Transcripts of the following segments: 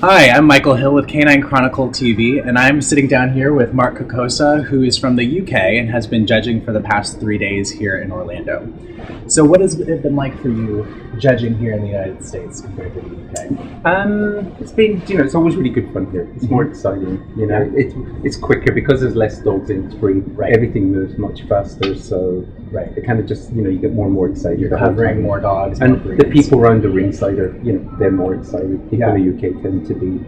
Hi, I'm Michael Hill with Canine Chronicle TV, and I'm sitting down here with Mark Cocozza, who is from the UK and has been judging for the past 3 days here in Orlando. So what has it been like for you judging here in the United States compared to the UK? It's been, it's always really good fun here. It's more exciting, It's quicker because there's less dogs in. It's free. Right. Everything moves much faster, so it kind of just, you get more and more excited. You're covering more dogs, and more the people around the ringside are, they're more excited. People in the UK tend to be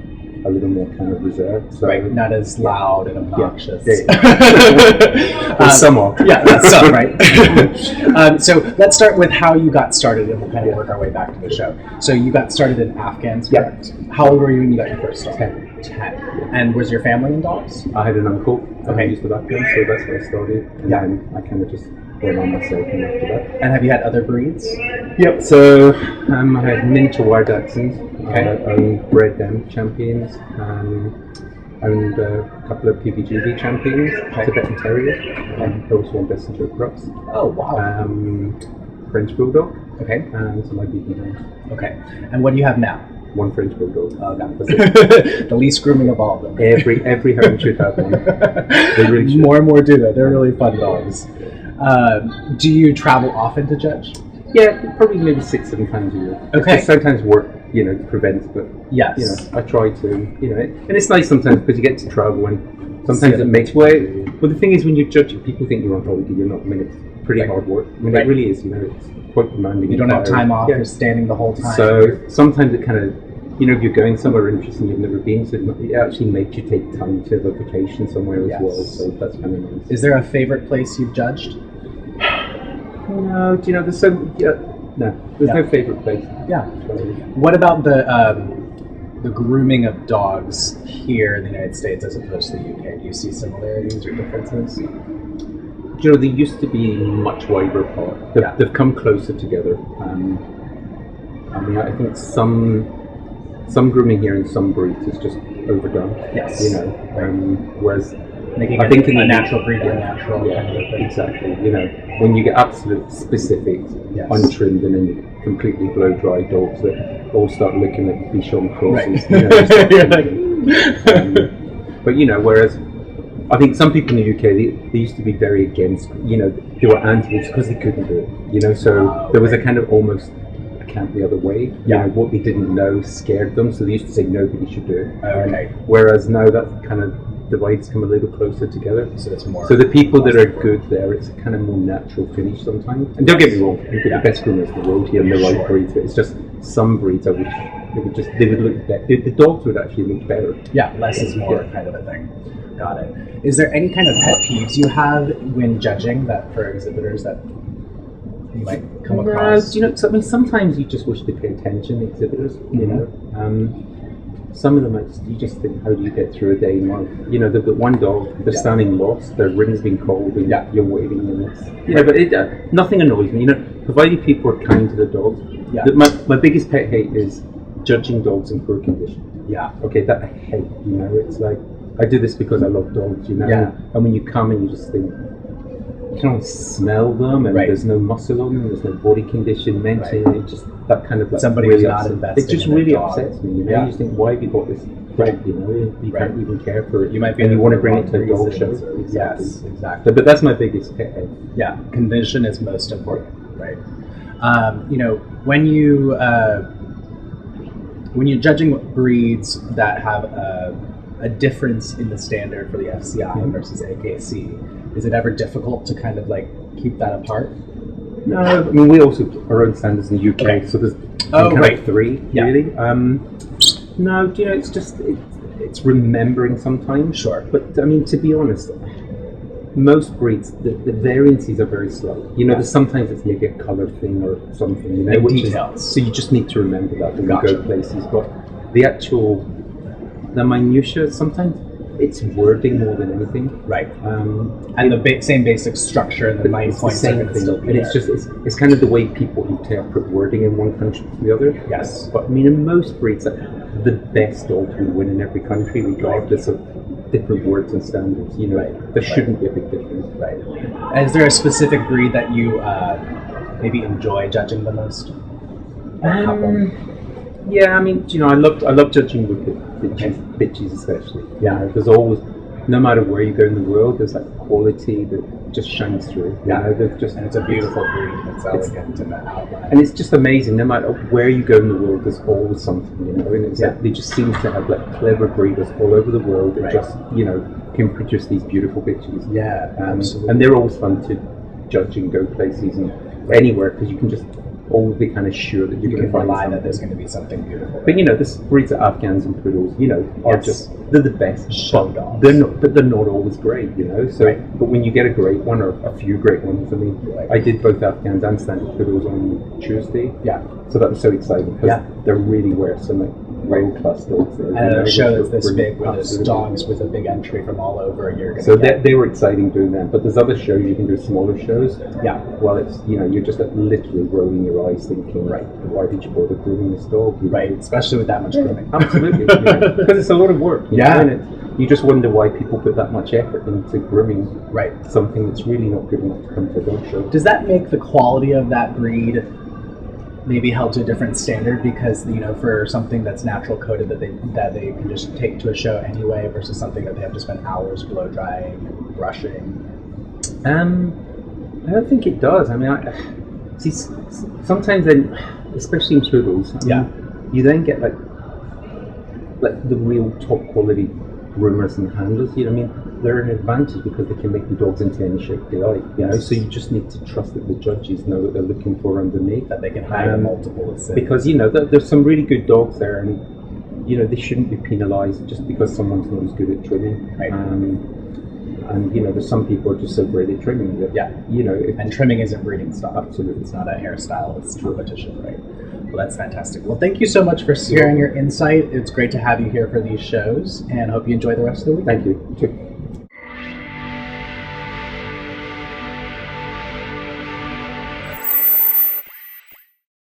a little more kind of reserved, so not as loud and obnoxious. Some are. Yeah, that's some, right? So let's start with how you got started, and we'll kind of work our way back to the show. So you got started in Afghans, correct? How old were you when you got your first dog? 10. 10. And was your family in dogs? I had an uncle who used to Afghans, so that's where I started. And then I kind of just went on myself and after that. And have you had other breeds? Yep, so I had miniature wire dachshunds. I bred them champions, owned a couple of PBGB champions, Tibetan Terriers, and also one Messenger Cross. Oh, wow. French Bulldog. Okay. And some IBD hounds. Okay. And what do you have now? One French Bulldog. Oh, that's it. The least grooming of all of them. Every home should have one. They really should. More and more do that. They're really fun dogs. Do you travel often to judge? Yeah, probably maybe 6-7 times a year. Okay. Sometimes work, prevents, but yes, I try to, and it's nice sometimes because you get to travel and sometimes it makes way. But the thing is, when you're judging, people think you're on holiday. You're not. I mean, it's pretty hard work. I mean, it really is. It's quite demanding. You don't have time off. You're standing the whole time. So sometimes it kind of, if you're going somewhere interesting you've never been, so it actually makes you take time to have a vacation somewhere as well. So that's kind of nice. Is there a favorite place you've judged? No, there's no favorite place. Yeah. What about the grooming of dogs here in the United States as opposed to the UK? Do you see similarities or differences? They used to be much wider apart. They've come closer together. I think some grooming here in some breeds is just overdone. Yes. Whereas making I think in a natural breed unnatural. Yeah, exactly. When you get absolute specific, untrimmed, and then completely blow dry dogs that all start looking like Bichon crosses. But whereas I think some people in the UK they used to be very against. They were anti it because they couldn't do it. So there was a kind of almost a camp the other way. What they didn't know scared them, so they used to say nobody should do it. Whereas now that kind of divides come a little closer together, so it's more. So the people that are good there, it's a kind of more natural finish sometimes. And don't get me wrong, we've got the best groomers in the world here, and the right breeds. But it's just some breeds I wish they would look better. The dogs would actually look better. Yeah, less is more kind of a thing. Got it. Is there any kind of pet peeves you have when judging that for exhibitors that you might come across? Sometimes you just wish to pay attention, exhibitors. Some of them, you just think, how do you get through a day in life? They've got one dog, they're standing lost, their ring's been called, and you're waiting, and it's but nothing annoys me. Provided people are kind to the dogs. Yeah. My biggest pet hate is judging dogs in poor condition. Yeah. Okay, that I hate. It's like I do this because I love dogs. Yeah. And when you come and you just think, you can only smell them, and there's no muscle on them, there's no body condition mentally. It just that kind of like somebody really not invested. It just really upsets me. You just think, why have you got this dog? You can't even care for it. You might be, and you want to bring it to a dog show. Exactly. Yes, exactly. But that's my biggest pet hate. Yeah, condition is most important, right? When you're judging breeds that have a difference in the standard for the FCI versus AKC, is it ever difficult to kind of like keep that apart? No, I mean we also have our own standards in the UK, so there's kind of three really. No, it's just it's remembering sometimes. Sure, but I mean to be honest, most breeds the variances are very slight. There's sometimes it's maybe a colour thing or something. Details. So you just need to remember that when you go places. But the minutiae sometimes. It's wording more than anything, right? And the same basic structure and the 9 points are going to still be there. It's kind of the way people interpret wording in one country to the other. Yes, but I mean, in most breeds, the best dog will win in every country, regardless of different words and standards. There shouldn't be a big difference. Right. Is there a specific breed that you maybe enjoy judging the most? Yeah, I mean, I love judging with bitches especially. Yeah. There's always, no matter where you go in the world, there's that quality that just shines through. There's just, And it's a beautiful breed. It's elegant and outline. and it's just amazing. No matter where you go in the world, there's always something. And it's like, they just seem to have like clever breeders all over the world that just can produce these beautiful bitches. Yeah, absolutely. And they're always fun to judge and go places and anywhere because you can just always be kind of sure that you're going to find rely something. that there's going to be something beautiful. But this breeds of Afghans and poodles, are just, they're the best show dogs. They're not always great, So, but when you get a great one or a few great ones, I mean, I did both Afghans and standard poodles on Tuesday. Yeah. So that was so exciting because they're really worth some world class dogs there. And a show that's this big with those dogs with a big entry from all over. So they were exciting doing that. But there's other shows you can do, smaller shows. Yeah. Well, it's you're just literally rolling your eyes thinking, why did you bother grooming this dog? Right. Especially with that much grooming. Absolutely. Because it's a lot of work. And you just wonder why people put that much effort into grooming something that's really not good enough to come to a dog show. Does that make the quality of that breed maybe held to a different standard because for something that's natural coated that they can just take to a show anyway versus something that they have to spend hours blow drying and brushing? I don't think it does. I mean, I see sometimes then, especially in poodles, you then get like the real top quality groomers and handlers. I mean, they're an advantage because they can make the dogs into any shape they like. So you just need to trust that the judges know what they're looking for underneath. That they can hide multiple. Because there's some really good dogs there, and they shouldn't be penalised just because someone's not as good at trimming. Right. And there's some people who are just so great at trimming that and trimming isn't breeding style. Absolutely, it's not a hairstyle; it's competition, right? Well, that's fantastic. Well, thank you so much for sharing your insight. It's great to have you here for these shows, and hope you enjoy the rest of the week. Thank you.